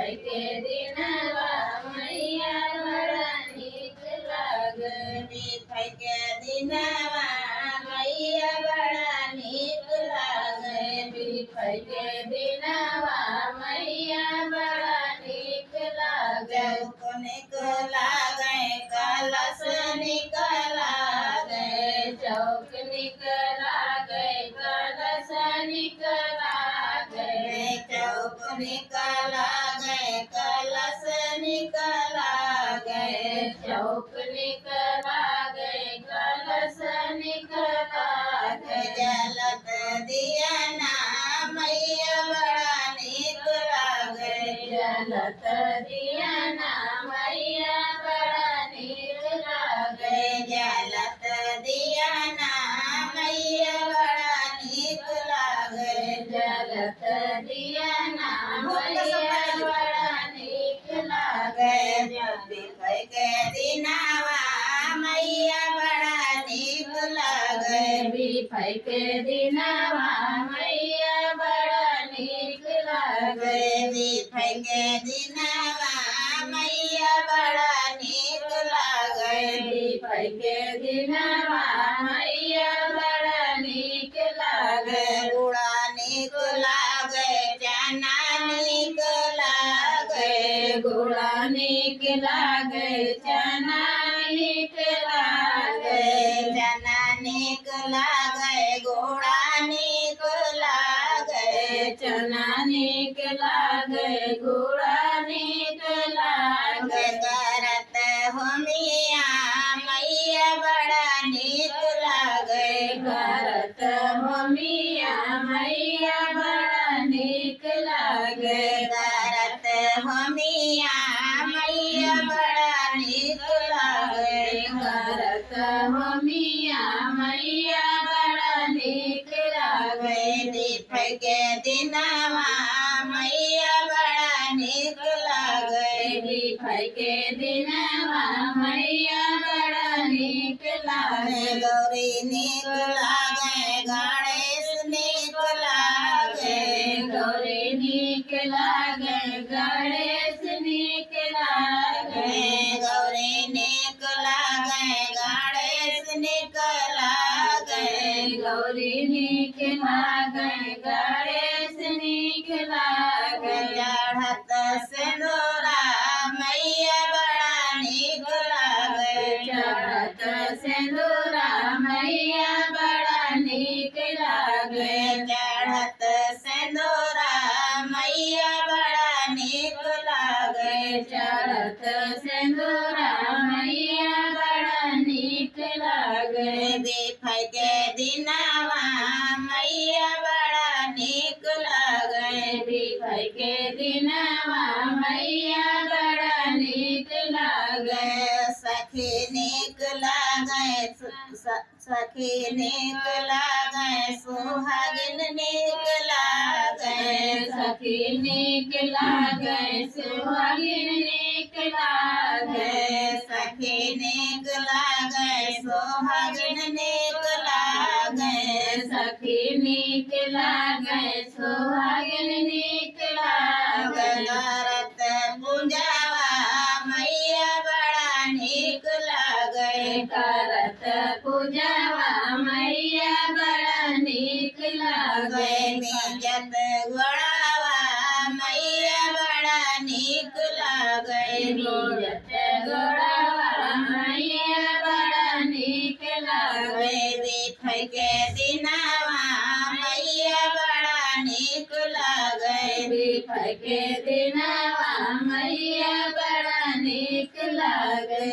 भाई के दिनवा मैया बड़ा नीक लागे भाई के दिनवा मैया बड़ा नीक लागे भाई के दिनवा मैया बड़ा नीक लागे चौक निक लागे कलश निक लागे चौक निक लागे कलश निक लागे चौक निक लागे कलश निक लागे चौक निक लागे कलश निक लागे जलत दिया ना मैया बड़ा नीक लागे जलत दिया ना मैया बड़ा नीक लागे जलत दिया ना मैया बड़ा नीक लागे जलत दिया ना मैया बड़ा नीक लागे भाई के दिनावा मैया बड़ा नीक लागे भाई के दिनवा मैया बड़ा नीक लागे भाई के दिनावा मैया बड़ा नीक लागे भाई के दिनवा मैया बड़ा नीक लागे गुड़ा नीक लागे चना नीक लागे गुड़ा नीक लागे चना नीक लागे चना नीक लागे गुड़ा नीक लागे चना नीक लागे गुड़ा नीक लागे करत होमिया मैया बड़ा नीक लागे करत होमिया मैया बड़ा नीक लागे करत होमिया मैया बड़ा नीक लागे करत होमिया मैया बड़ा नीक लागे भाई के दिनवा मैया बड़ा नीक लागे भाई के दिनवा मैया बड़ा नीक लागे गौरी नीक लागे गणेश नीक लागे गौरी नीक लागे गणेश नीक लागे गौरी नीक लागे गणेश नीक लागे गौरी नीक लागे गणेश नीक लागे चढ़त सिंदूरा मैया बड़ा नीक लागे चढ़त सिंदूरा मैया बड़ा नीक लागे चढ़त सिंदूरा मैया बड़ा नीक लागे चढ़त सिंदूरा मैया बड़ा नीक लागे भाई के दिनवा मैया बड़ा नीक लागे भाई के दिनवा मैया बड़ा नीक लागे सखी नीक लागे सखी नीक लागे सुहागिन नीक लागे सखी नीक लागे सुहागिन नीक लागे सखी नीक लागे सुहागिन नीक लागे सखी नीक लागे सुहागिन नीक लागे करत पूजावा मैया बड़ा नीक लागे करत पूजावा मैया बड़ा नीक लागे जत गोड़ावा मैया बड़ा नीक लागे जत गोड़ावा मैया बड़ा नीक लागे भाई के दिनावा मैया बड़ा नीक लागे भाई के दिनवा मैया बड़ा नीक लागे